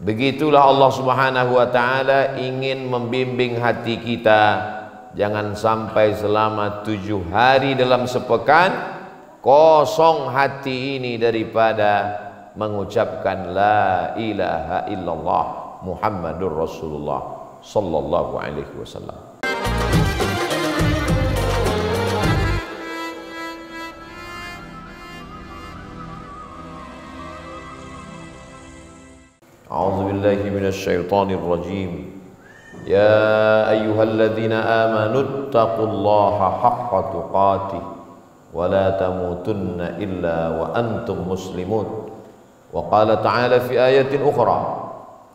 Begitulah Allah Subhanahu wa ta'ala ingin membimbing hati kita. Jangan sampai selama 7 hari dalam sepekan kosong hati ini daripada mengucapkan la ilaha illallah Muhammadur Rasulullah sallallahu alaihi wasallam. A'udzu billahi minasyaitonir rajim. Ya ayyuhalladzina amanu taqullaha haqqa tuqatih wa la tamutunna illa wa antum muslimun. Wa qala ta'ala fi ayatin ukhra.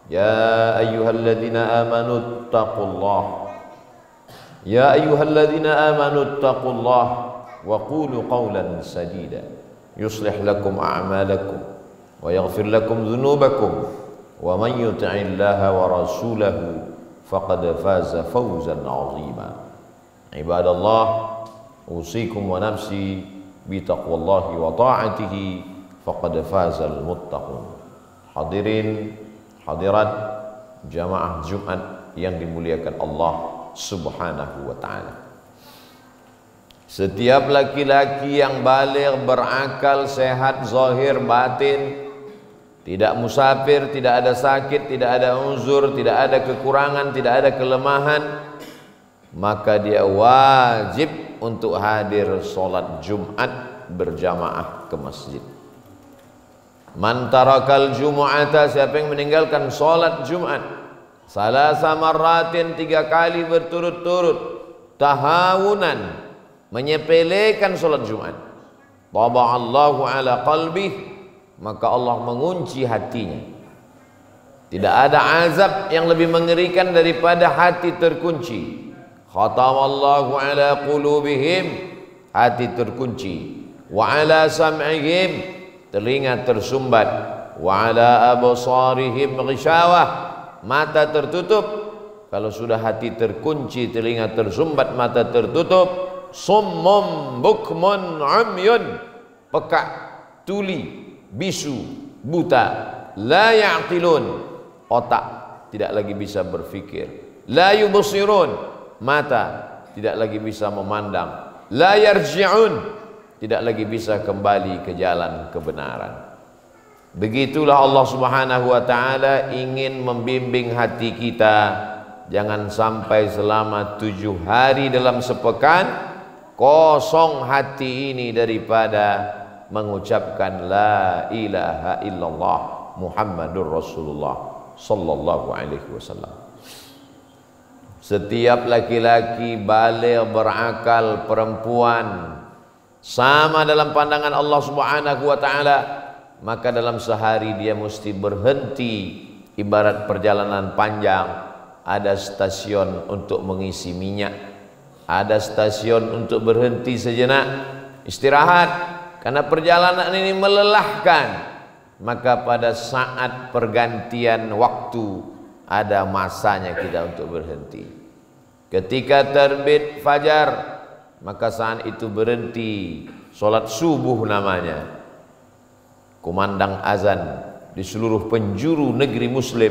Ya ayyuhalladzina amanu taqullaha Ya ayyuhalladzina amanu taqullaha wa qulu qawlan sadida yuslih lakum a'malakum wa yaghfir lakum dhunubakum wa man yuti'illaha wa rasulahu faqad faza fawzan 'azima. Ibadallah, usikum wa nafsi bi taqwallahi wa ta'atihi faqad fazal muttaqun. Hadirin hadirat jamaah Jumat yang dimuliakan Allah Subhanahu wa ta'ala. Setiap laki-laki yang baligh, berakal, sehat zahir batin, tidak musafir, tidak ada sakit, tidak ada uzur, tidak ada kekurangan, tidak ada kelemahan, maka dia wajib untuk hadir sholat Jumat berjamaah ke masjid. Man tarakal jumu'ata, siapa yang meninggalkan sholat Jumat salasa marratin, 3 kali berturut-turut, tahawunan, menyepelekan sholat Jumat, taba'allahu ala qalbih, maka Allah mengunci hatinya. Tidak ada azab yang lebih mengerikan daripada hati terkunci. Khatamallahu ala qulubihim, hati terkunci. Wa ala sam'ihim, telinga tersumbat. Wa ala absarihim ghishawah, mata tertutup. Kalau sudah hati terkunci, telinga tersumbat, mata tertutup, summum bukmun umyun, pekak, tuli, bisu, buta, la ya'qilun, otak tidak lagi bisa berpikir, la yubsirun, mata tidak lagi bisa memandang, la yarji'un, tidak lagi bisa kembali ke jalan kebenaran. Begitulah Allah Subhanahu wa ta'ala ingin membimbing hati kita. Jangan sampai selama 7 hari dalam sepekan kosong hati ini daripada mengucapkan la ilaha illallah Muhammadur Rasulullah sallallahu alaihi wasallam. Setiap laki-laki baligh, berakal, perempuan sama dalam pandangan Allah Subhanahu wa ta'ala, maka dalam sehari dia mesti berhenti. Ibarat perjalanan panjang, ada stasiun untuk mengisi minyak, ada stasiun untuk berhenti sejenak istirahat, karena perjalanan ini melelahkan. Maka pada saat pergantian waktu ada masanya kita untuk berhenti. Ketika terbit fajar, maka saat itu berhenti. Sholat subuh namanya. Kumandang azan di seluruh penjuru negeri muslim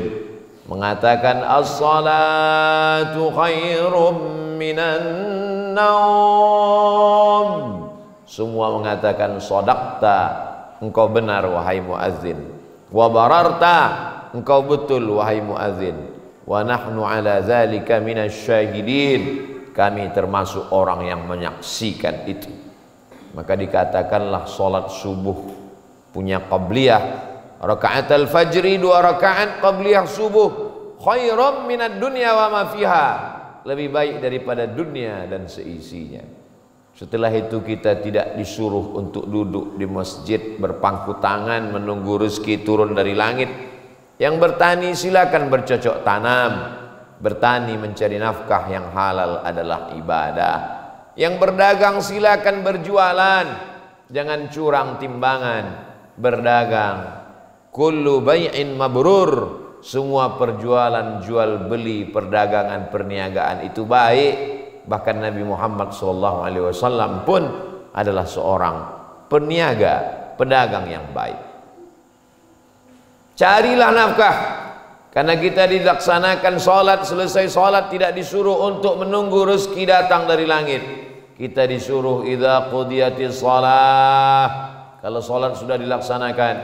mengatakan as-salatu khairum minan naum. Semua mengatakan shadaqta, engkau benar wahai muazzin, wa bararta, engkau betul wahai muazzin, wa nahnu ala dzalika minasyahidin, kami termasuk orang yang menyaksikan itu. Maka dikatakanlah salat subuh punya qabliyah, raka'atul fajri 2 rakaat qabliyah subuh, khairum minad dunya wa ma fiha, lebih baik daripada dunia dan seisinya. Setelah itu kita tidak disuruh untuk duduk di masjid berpangku tangan menunggu rezeki turun dari langit. Yang bertani silakan bercocok tanam, bertani mencari nafkah yang halal adalah ibadah. Yang berdagang silakan berjualan, jangan curang timbangan. Berdagang, kullu bai'in mabrur, semua perjualan jual beli, perdagangan, perniagaan itu baik. Bahkan Nabi Muhammad SAW pun adalah seorang peniaga, pedagang yang baik. Carilah nafkah, Karena kita dilaksanakan sholat, selesai sholat tidak disuruh untuk menunggu rezeki datang dari langit. Kita disuruh idza qudiyatis shalah, kalau sholat sudah dilaksanakan,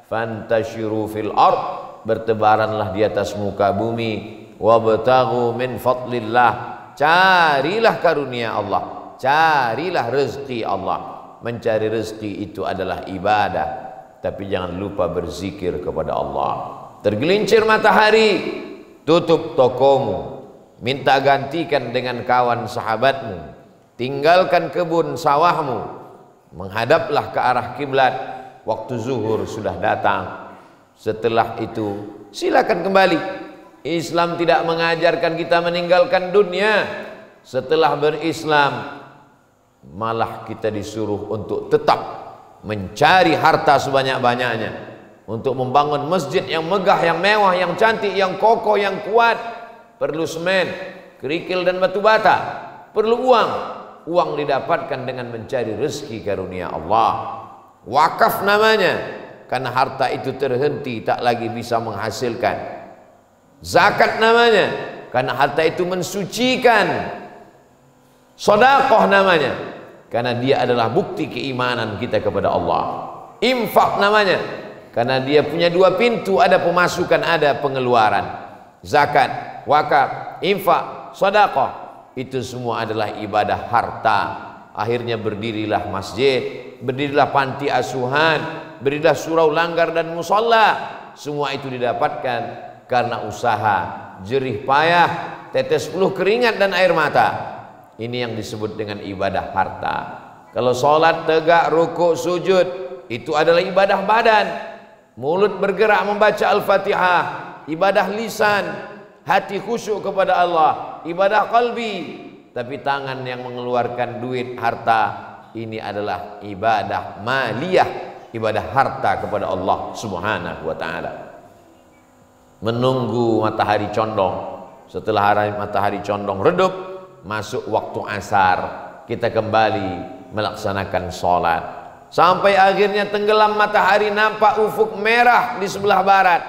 fantashiru fil ard, bertebaranlah di atas muka bumi, wabtaghu min fadlillah, carilah karunia Allah, carilah rezeki Allah. Mencari rezeki itu adalah ibadah, tapi jangan lupa berzikir kepada Allah. Tergelincir matahari, tutup tokomu, minta gantikan dengan kawan sahabatmu, tinggalkan kebun sawahmu, menghadaplah ke arah kiblat. Waktu zuhur sudah datang. Setelah itu silakan kembali. Islam tidak mengajarkan kita meninggalkan dunia. Setelah berislam, malah kita disuruh untuk tetap mencari harta sebanyak-banyaknya, untuk membangun masjid yang megah, yang mewah, yang cantik, yang kokoh, yang kuat. Perlu semen, kerikil dan batu bata. Perlu uang. Uang didapatkan dengan mencari rezeki karunia Allah. Wakaf namanya, karena harta itu terhenti, tak lagi bisa menghasilkan. Zakat namanya, karena harta itu mensucikan. Sedekah namanya, karena dia adalah bukti keimanan kita kepada Allah. Infak namanya, karena dia punya dua pintu, ada pemasukan, ada pengeluaran. Zakat, wakaf, infak, sedekah, itu semua adalah ibadah harta. Akhirnya berdirilah masjid, berdirilah panti asuhan, berdirilah surau langgar dan musalla. Semua itu didapatkan karena usaha, jerih payah, tetes peluh keringat dan air mata. Ini yang disebut dengan ibadah harta. Kalau sholat tegak, rukuk, sujud, itu adalah ibadah badan. Mulut bergerak membaca Al-Fatihah, ibadah lisan, hati khusyuk kepada Allah, ibadah qalbi. Tapi tangan yang mengeluarkan duit, harta, ini adalah ibadah maliyah, ibadah harta kepada Allah Subhanahu wa ta'ala. Menunggu matahari condong. Setelah matahari condong redup, masuk waktu asar, kita kembali melaksanakan sholat. Sampai akhirnya tenggelam matahari, nampak ufuk merah di sebelah barat.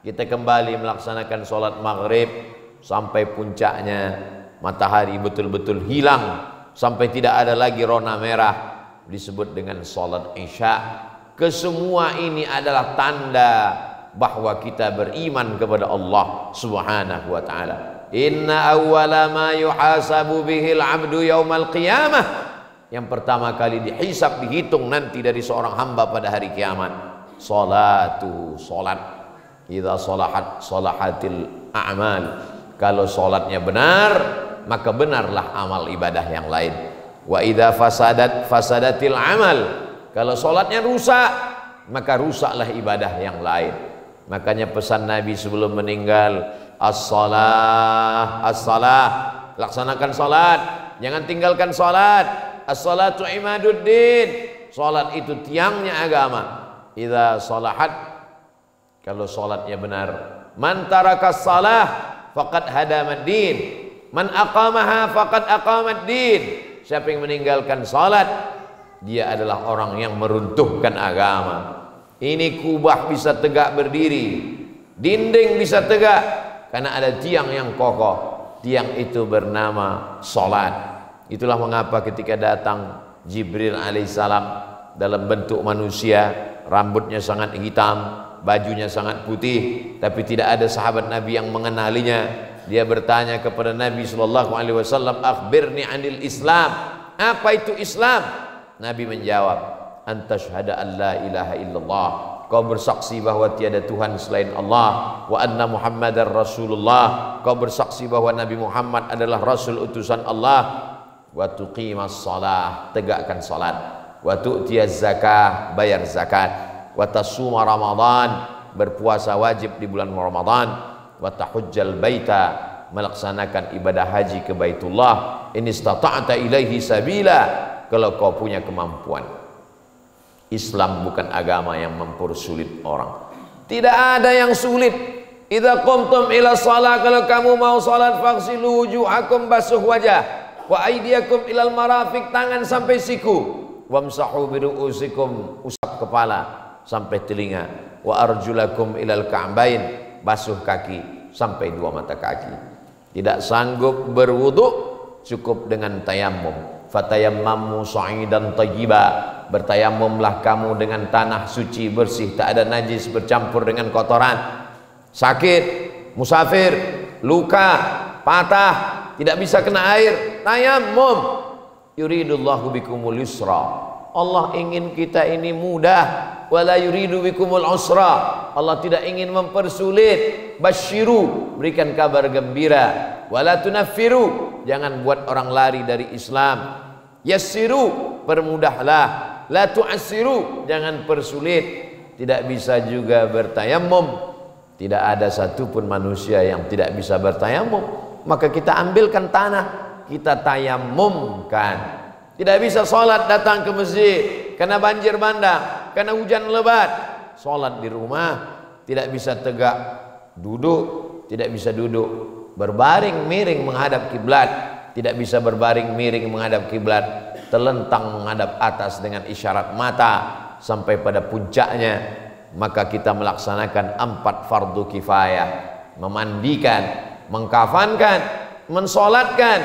Kita kembali melaksanakan sholat maghrib. Sampai puncaknya matahari betul-betul hilang, sampai tidak ada lagi rona merah, disebut dengan sholat isya. Kesemua ini adalah tanda bahwa kita beriman kepada Allah Subhanahu wa ta'ala. Inna awwala ma yuhasabu bihil abdu yaumal qiyamah, yang pertama kali dihisab, dihitung nanti dari seorang hamba pada hari kiamat, salatu, salat. Idza salahat salahatil a'mal, kalau salatnya benar, maka benarlah amal ibadah yang lain. Wa idza fasadat fasadatil amal, kalau salatnya rusak, maka rusaklah ibadah yang lain. Makanya pesan Nabi sebelum meninggal, as-salah, as-salah, laksanakan salat, jangan tinggalkan salat. As-salatu imaduddin, salat itu tiangnya agama. Idza salahat, kalau salatnya benar, man tarakas salah faqad hadamad din, man aqamaha faqad aqamad din. Siapa yang meninggalkan salat, dia adalah orang yang meruntuhkan agama. Ini kubah bisa tegak berdiri, dinding bisa tegak, karena ada tiang yang kokoh. Tiang itu bernama salat. Itulah mengapa ketika datang Jibril alaihissalam dalam bentuk manusia, rambutnya sangat hitam, bajunya sangat putih, tapi tidak ada sahabat Nabi yang mengenalinya. Dia bertanya kepada Nabi SAW, akhbirni anil Islam, apa itu Islam? Nabi menjawab, anta syahada an la ilaha illallah, kau bersaksi bahwa tiada Tuhan selain Allah, wa anna Muhammadar Rasulullah, kau bersaksi bahwa Nabi Muhammad adalah Rasul utusan Allah, wa tuqimas salah, tegakkan salat, wa tu'tiyaz zakah, bayar zakat, wa tasuma Ramadan, berpuasa wajib di bulan Ramadan, wa tahujjal baita, melaksanakan ibadah haji ke Baitullah, in istata'ta ilaihi sabila, kalau kau punya kemampuan. Islam bukan agama yang mempersulit orang. Tidak ada yang sulit. Idza qumtum ila shalah, kalau kamu mau salat, faghsilu wujuhakum, basuh wajah, wa aydiyakum ilal marafiq, tangan sampai siku, wamsahu bi ru'usikum, usap kepala sampai telinga, wa arjulakum ilal ka'bain, basuh kaki sampai 2 mata kaki. Tidak sanggup berwudu, cukup dengan tayammum. Fatayammamu sa'idan thayyiba, bertayamumlah kamu dengan tanah suci bersih, tak ada najis bercampur dengan kotoran. Sakit, musafir, luka, patah, tidak bisa kena air, tayammum. Yuridullahu bikumul yusra, Allah ingin kita ini mudah. Wala yuridu bikumul usra, Allah tidak ingin mempersulit. Basyiru, berikan kabar gembira. Wala tunaffiru, jangan buat orang lari dari Islam. Yassiru, permudahlah. La tu'assiru, jangan persulit. Tidak bisa juga bertayamum. Tidak ada satupun manusia yang tidak bisa bertayamum. Maka kita ambilkan tanah, kita tayamumkan. Tidak bisa sholat datang ke masjid karena banjir bandang, karena hujan lebat. Sholat di rumah, tidak bisa tegak duduk, tidak bisa duduk berbaring miring menghadap kiblat, tidak bisa berbaring miring menghadap kiblat, terlentang menghadap atas dengan isyarat mata sampai pada puncaknya. Maka kita melaksanakan 4 fardu kifayah: memandikan, mengkafankan, mensolatkan,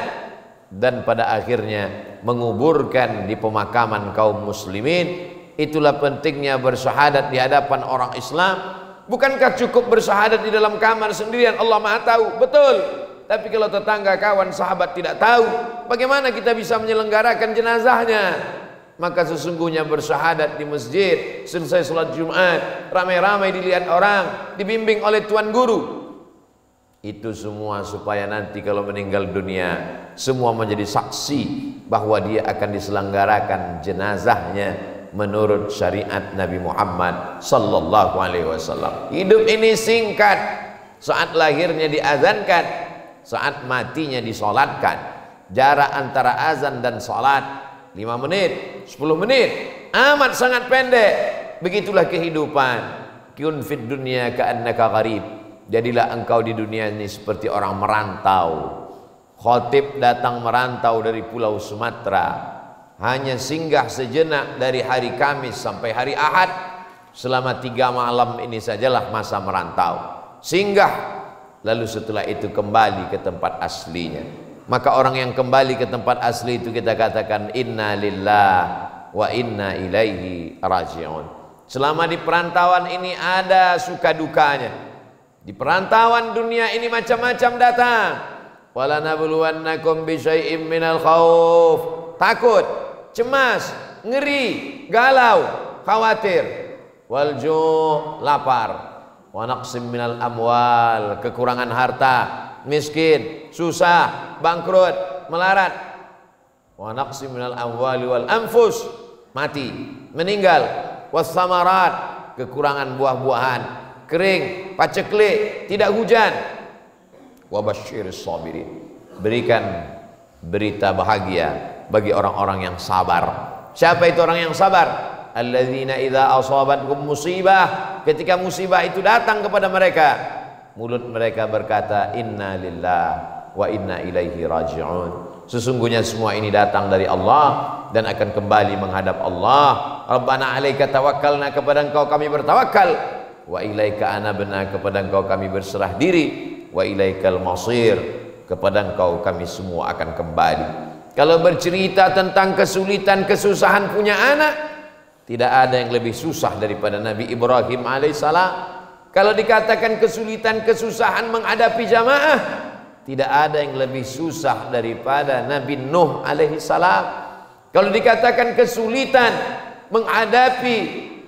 dan pada akhirnya menguburkan di pemakaman kaum muslimin. Itulah pentingnya bersyahadat di hadapan orang Islam. Bukankah cukup bersyahadat di dalam kamar sendirian? Allah Maha tahu, betul. Tapi kalau tetangga, kawan, sahabat tidak tahu, bagaimana kita bisa menyelenggarakan jenazahnya? Maka sesungguhnya bersyahadat di masjid, selesai sholat Jumat, ramai-ramai dilihat orang, dibimbing oleh tuan guru, itu semua supaya nanti kalau meninggal dunia semua menjadi saksi bahwa dia akan diselenggarakan jenazahnya menurut syariat Nabi Muhammad sallallahu alaihi wasallam. Hidup ini singkat, saat lahirnya diazankan, saat matinya disolatkan. Jarak antara azan dan solat 5 menit, 10 menit, amat sangat pendek. Begitulah kehidupan. Kun fid dunya ka'annaka gharib, jadilah engkau di dunia ini seperti orang merantau. Khatib datang merantau dari pulau Sumatera, hanya singgah sejenak dari hari Kamis sampai hari Ahad. Selama 3 malam ini sajalah masa merantau. Singgah, lalu setelah itu kembali ke tempat aslinya. Maka orang yang kembali ke tempat asli itu kita katakan inna lillah wa inna ilaihi raji'un. Selama di perantauan ini ada suka dukanya. Di perantauan dunia ini macam-macam datang. Wala nabluwannakum bi syai'im minal khauf, takut, cemas, ngeri, galau, khawatir. Wal ju', lapar. Wa naqsim minal amwal, kekurangan harta, miskin, susah, bangkrut, melarat. Wa naqsim minal amwali wal anfus, mati, meninggal. Was samarat, kekurangan buah-buahan, kering, paceklik, tidak hujan. Wa basyiris sabirin, berikan berita bahagia bagi orang-orang yang sabar. Siapa itu orang yang sabar? Alladzina idza asabatkum musibah, ketika musibah itu datang kepada mereka, mulut mereka berkata inna lillah wa inna ilaihi raji'un. Sesungguhnya semua ini datang dari Allah dan akan kembali menghadap Allah. Rabbana 'alaika tawakkalna, kepada Engkau kami bertawakal. Wa ilaika anabna, kepada Engkau kami berserah diri. Wa ilaikal masir, kepada Engkau kami semua akan kembali. Kalau bercerita tentang kesulitan, kesusahan punya anak, tidak ada yang lebih susah daripada Nabi Ibrahim alaihissalam. Kalau dikatakan kesulitan, kesusahan menghadapi jamaah, tidak ada yang lebih susah daripada Nabi Nuh alaihissalam. Kalau dikatakan kesulitan menghadapi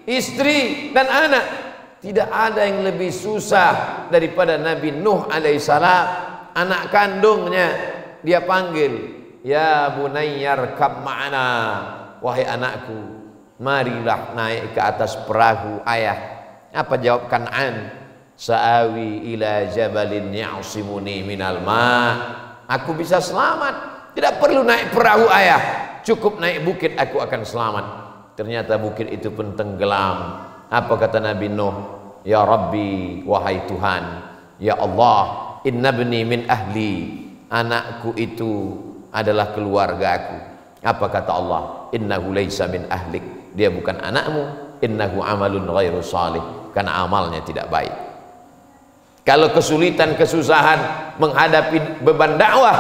istri dan anak, tidak ada yang lebih susah daripada Nabi Nuh alaihissalam. Anak kandungnya dia panggil, ya bunayyar kab ma'ana, wahai anakku, marilah naik ke atas perahu ayah. Apa jawab Kan'an? Sa'awi ila jabalin ya'simuni minal ma', aku bisa selamat, tidak perlu naik perahu ayah, cukup naik bukit aku akan selamat. Ternyata bukit itu pun tenggelam. Apa kata Nabi Nuh? Ya Rabbi, wahai Tuhan, ya Allah, inna bni min ahli, anakku itu adalah keluargaku. Apa kata Allah? Innahu laysa min ahlik, dia bukan anakmu. Innahu amalun ghairu salih, karena amalnya tidak baik. Kalau kesulitan, kesusahan menghadapi beban dakwah,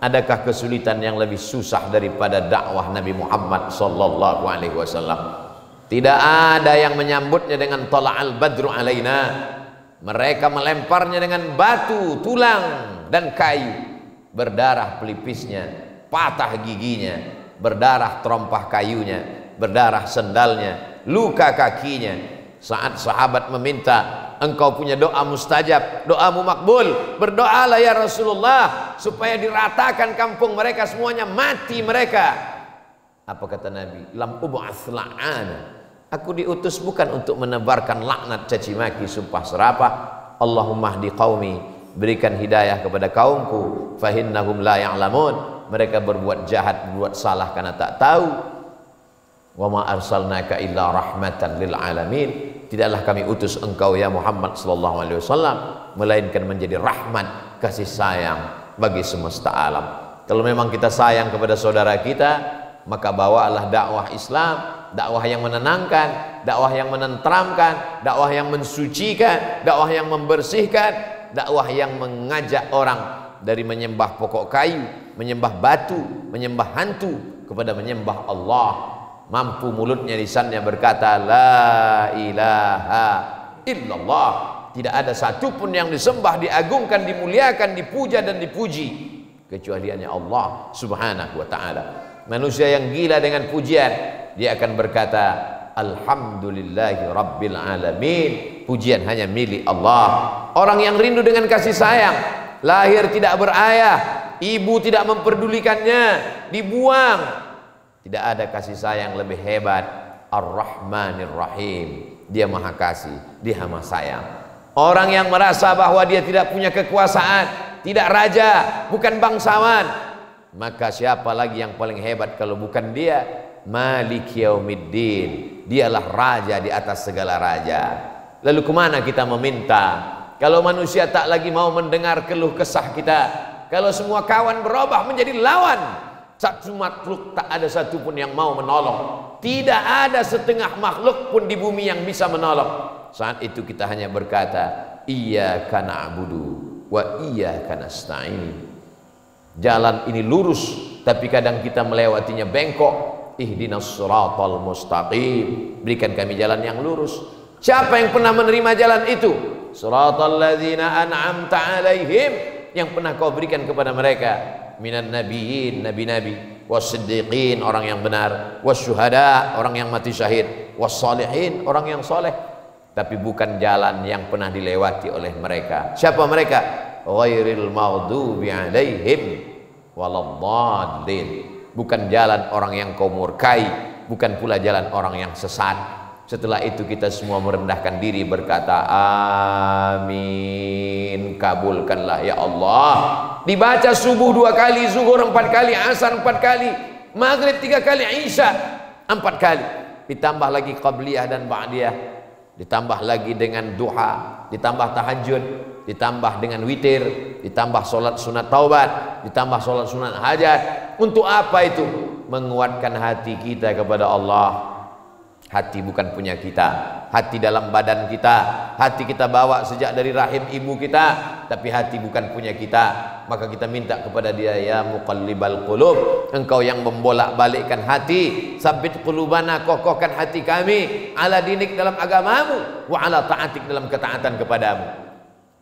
adakah kesulitan yang lebih susah daripada dakwah Nabi Muhammad sallallahu alaihi wasallam? Tidak ada yang menyambutnya dengan tala'al badru alaina. Mereka melemparnya dengan batu, tulang dan kayu. Berdarah pelipisnya, patah giginya, berdarah terompah kayunya, berdarah sendalnya, luka kakinya. Saat sahabat meminta, engkau punya doa mustajab, doamu makbul, berdoalah ya Rasulullah supaya diratakan kampung mereka semuanya mati mereka. Apa kata Nabi? Lam ub'ats la'ana. Aku diutus bukan untuk menebarkan laknat, caci maki, sumpah serapah. Allahumma hdi qaumi, berikan hidayah kepada kaumku, fahinnahum la ya'lamun. Mereka berbuat jahat, berbuat salah karena tak tahu. Wa ma arsalnaka illa rahmatan lil alamin. Tidaklah kami utus engkau ya Muhammad sallallahu alaihi wasallam melainkan menjadi rahmat, kasih sayang bagi semesta alam. Kalau memang kita sayang kepada saudara kita, maka bawalah dakwah Islam, dakwah yang menenangkan, dakwah yang menenteramkan, dakwah yang mensucikan, dakwah yang membersihkan, dakwah yang mengajak orang dari menyembah pokok kayu, menyembah batu, menyembah hantu kepada menyembah Allah. Mampu mulutnya, lisannya berkata la ilaha illallah. Tidak ada satupun yang disembah, diagungkan, dimuliakan, dipuja dan dipuji kecuali hanya Allah subhanahu wa ta'ala. Manusia yang gila dengan pujian, dia akan berkata alhamdulillahi rabbil alamin. Pujian hanya milik Allah. Orang yang rindu dengan kasih sayang, lahir tidak berayah, ibu tidak memperdulikannya, dibuang. Tidak ada kasih sayang lebih hebat. Ar-Rahmanir Rahim. Dia maha kasih, dia maha sayang. Orang yang merasa bahwa dia tidak punya kekuasaan, tidak raja, bukan bangsawan, maka siapa lagi yang paling hebat kalau bukan dia? Malik Yaumiddin. Dialah raja di atas segala raja. Lalu kemana kita meminta? Kalau manusia tak lagi mau mendengar keluh kesah kita, kalau semua kawan berubah menjadi lawan, satu makhluk tak ada satupun yang mau menolong. Tidak ada setengah makhluk pun di bumi yang bisa menolong. Saat itu kita hanya berkata iyyaka na'budu wa iyyaka nasta'in. Jalan ini lurus, tapi kadang kita melewatinya bengkok. Ihdinas siratal mustaqim. Berikan kami jalan yang lurus. Siapa yang pernah menerima jalan itu? Siratal ladzina an'amta alaihim, yang pernah kau berikan kepada mereka. Minan nabiyyin, nabi-nabi, was-siddiqin, orang yang benar, was-syuhada, orang yang mati syahid, was-salihin, orang yang soleh. Tapi bukan jalan yang pernah dilewati oleh mereka. Siapa mereka? Ghairil maghdubi alaihim waladdallin. Bukan jalan orang yang kau murkai, bukan pula jalan orang yang sesat. Setelah itu kita semua merendahkan diri berkata amin, kabulkanlah ya Allah. Dibaca subuh 2 kali, zuhur 4 kali, asar 4 kali, maghrib 3 kali, isya 4 kali. Ditambah lagi qabliyah dan ba'diyah, ditambah lagi dengan duha, ditambah tahajud, ditambah dengan witir, ditambah solat sunat taubat, ditambah solat sunat hajat. Untuk apa itu? Menguatkan hati kita kepada Allah. Hati bukan punya kita, hati dalam badan kita, hati kita bawa sejak dari rahim ibu kita, tapi hati bukan punya kita. Maka kita minta kepada dia, ya muqallibal qulub, engkau yang membolak-balikkan hati, sabbit qulubana, kokohkan hati kami, ala dinik, dalam agamamu, wa ala ta'atik, dalam ketaatan kepadamu.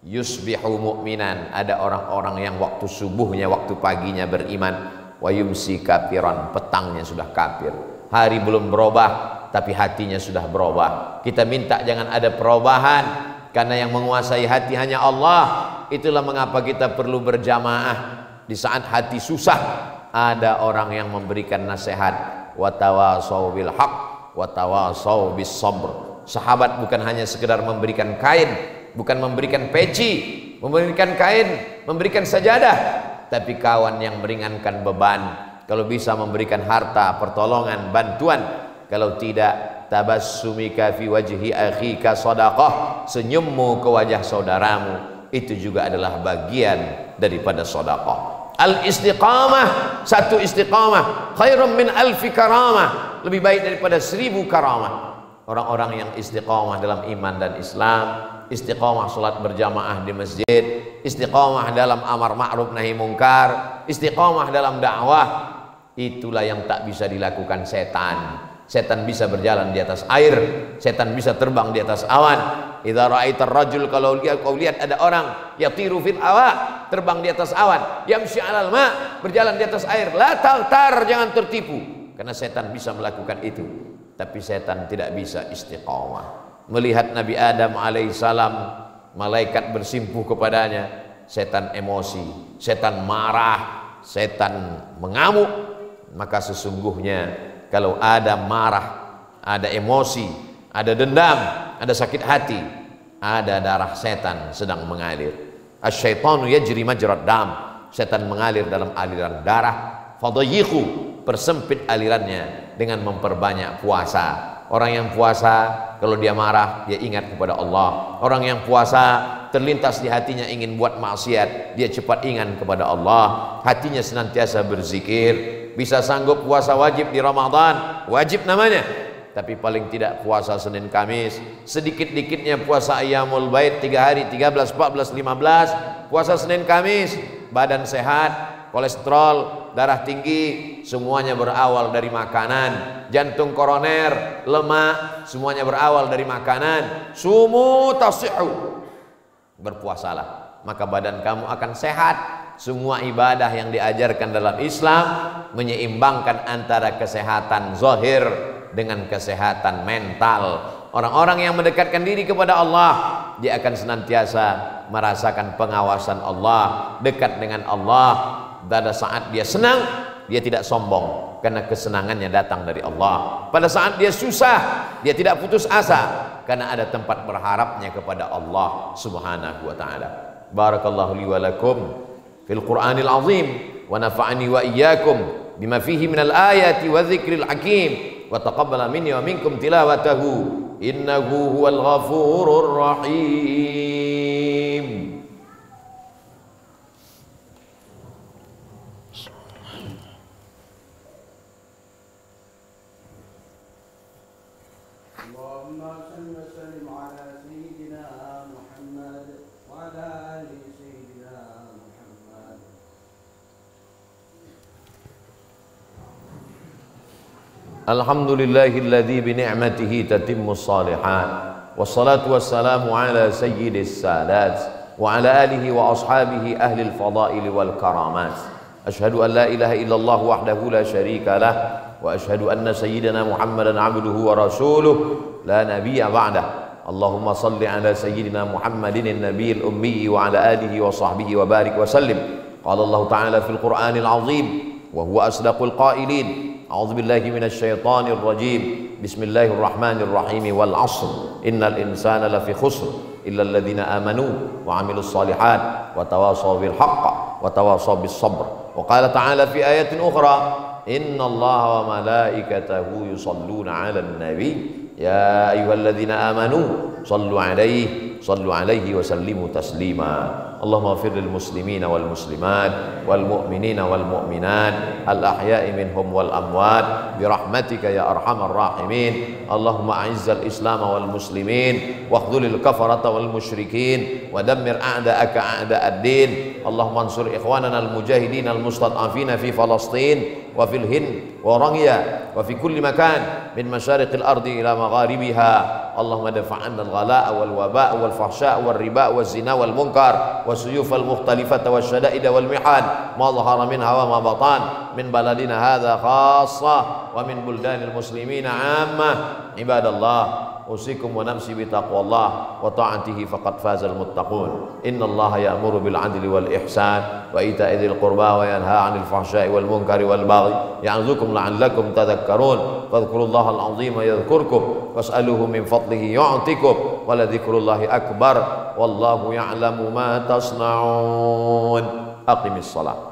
Yusbihu mu'minan, ada orang-orang yang waktu subuhnya, waktu paginya beriman, wa yumsi kafiran, petangnya sudah kafir. Hari belum berubah tapi hatinya sudah berubah. Kita minta jangan ada perubahan, karena yang menguasai hati hanya Allah. Itulah mengapa kita perlu berjamaah. Di saat hati susah, ada orang yang memberikan nasihat. Wa tawasau bil haq wa tawasau bis sabr. Sahabat bukan hanya sekedar memberikan kain, bukan memberikan peci, memberikan kain, memberikan sajadah, tapi kawan yang meringankan beban. Kalau bisa memberikan harta, pertolongan, bantuan. Kalau tidak, tabassumika fi wajhi akhika sadaqah, senyummu ke wajah saudaramu itu juga adalah bagian daripada sedekah. Al istiqamah, satu istiqamah khairum min alfi karamah, lebih baik daripada 1000 karamah. orang-orang yang istiqomah dalam iman dan Islam, istiqomah sholat berjamaah di masjid, istiqomah dalam amar ma'ruf nahi mungkar, istiqomah dalam dakwah. Itulah yang tak bisa dilakukan setan. Setan bisa berjalan di atas air, setan bisa terbang di atas awan. Idza ra'aitar rajul, kalau kau lihat ada orang yatiru fil awa, terbang di atas awan, yamshi 'alal ma, berjalan di atas air, la taghtar, jangan tertipu, karena setan bisa melakukan itu. Tapi setan tidak bisa istiqamah. Melihat Nabi Adam alaihissalam, malaikat bersimpuh kepadanya, setan emosi, setan marah, setan mengamuk. Maka sesungguhnya kalau ada marah, ada emosi, ada dendam, ada sakit hati, ada darah setan sedang mengalir. Asyaitanu yajri majrad dam, setan mengalir dalam aliran darah. Fadayyiqu, persempit alirannya dengan memperbanyak puasa. Orang yang puasa, kalau dia marah, dia ingat kepada Allah. Orang yang puasa, terlintas di hatinya ingin buat maksiat, dia cepat ingat kepada Allah. Hatinya senantiasa berzikir. Bisa sanggup puasa wajib di Ramadan, wajib namanya. Tapi paling tidak puasa Senin Kamis, sedikit-dikitnya puasa Ayyamul Bait 3 hari, 13, 14, 15, puasa Senin Kamis, badan sehat, kolesterol, darah tinggi, semuanya berawal dari makanan. Jantung koroner, lemak, semuanya berawal dari makanan. Sumu tasihu, berpuasalah, maka badan kamu akan sehat. Semua ibadah yang diajarkan dalam Islam menyeimbangkan antara kesehatan zahir dengan kesehatan mental. Orang-orang yang mendekatkan diri kepada Allah, dia akan senantiasa merasakan pengawasan Allah, dekat dengan Allah. Pada saat dia senang, dia tidak sombong karena kesenangannya datang dari Allah. Pada saat dia susah, dia tidak putus asa karena ada tempat berharapnya kepada Allah Subhanahu wa taala. Barakallahu li wa lakum fil Qur'anil azim wa nafa'ani wa iyyakum bima fihi minal ayati wa dzikril hakim wa taqabbala minni wa minkum tilawatahu innahu huwal ghafurur rahim. Allahumma salli wa sallim ala sayyidina Muhammad wa ala ali sayyidina Muhammad. Alhamdulillahilladzi bi ni'matihi tatimmus shalihat. Wassalatu wassalamu ala sayyidis sadat wa ala alihi wa ashabihi ahli al-fadail wal karamat. Ashhadu an la ilaha illallah wahdahu la syarika lah wa ashhadu anna sayyidina Muhammadan abduhu wa rasuluh la nabiyya ba'dah. Allahumma salli ala sayyidina Muhammadin an-nabiyil ummi wa ala alihi wa sahbihi wa barik wa sallim. Qala Allah ta'ala fil Qur'anil azim wa huwa asdaqul qailin. A'udzu billahi minasy syaithanir rajim. Bismillahirrahmanir rahim. Wal 'ashr innal insana lafi khusr illa alladhina amanu wa 'amilus shalihat wa tawasaw bil haqq wa tawasaw bis sabr. Wa qala ta'ala fi ayatin ukhra innallaha wa malaikatahu yusalluna 'alan nabi ya ayyuhalladzina amanu sallu 'alaihi wa sallimu taslima. Allahumma ighfir lil muslimina wal muslimat wal mu'minina wal mu'minat al ahya'i minhum wal amwat bi rahmatika ya arhamar rahimin. Allahumma a'izzal islam wal muslimin wa khudhulil kafarata wal musyrikin wa dammir a'da'aka a'da'ad din. Allahumma ansur ikhwanana al mujahidin al mustad'afina fi Falastin wa fil Hind wa Orangya wa fi kulli makan min masyariqil ardi ila magharibiha. Allahumma dafa'anna al-ghalaa wal wabaa wal fahsyaa wal riba wal zina wal munkar wa suyuf al mukhtalifata wa syada'ida wal mihan ma dhahara minha wa ma batan min baladina hadha khassa wa min buldanil muslimina 'ammah. Ibadallah, usikum wa nafsi bi taqwallah wa ta'atihi faqad fazal muttaqun. Innallaha ya'muru bil 'adli wal ihsan wa ita'i dzil qurba wa yanha 'anil fahsya'i wal munkari wal baghi ya'idzukum la'allakum tadhakkarun. Fadhkurullaha al-'azima yadhkurkum was'aluhu min fadlihi yu'tikum wa la dzikrullahi akbar wallahu ya'lamu ma tasna'un. Aqimis shalah.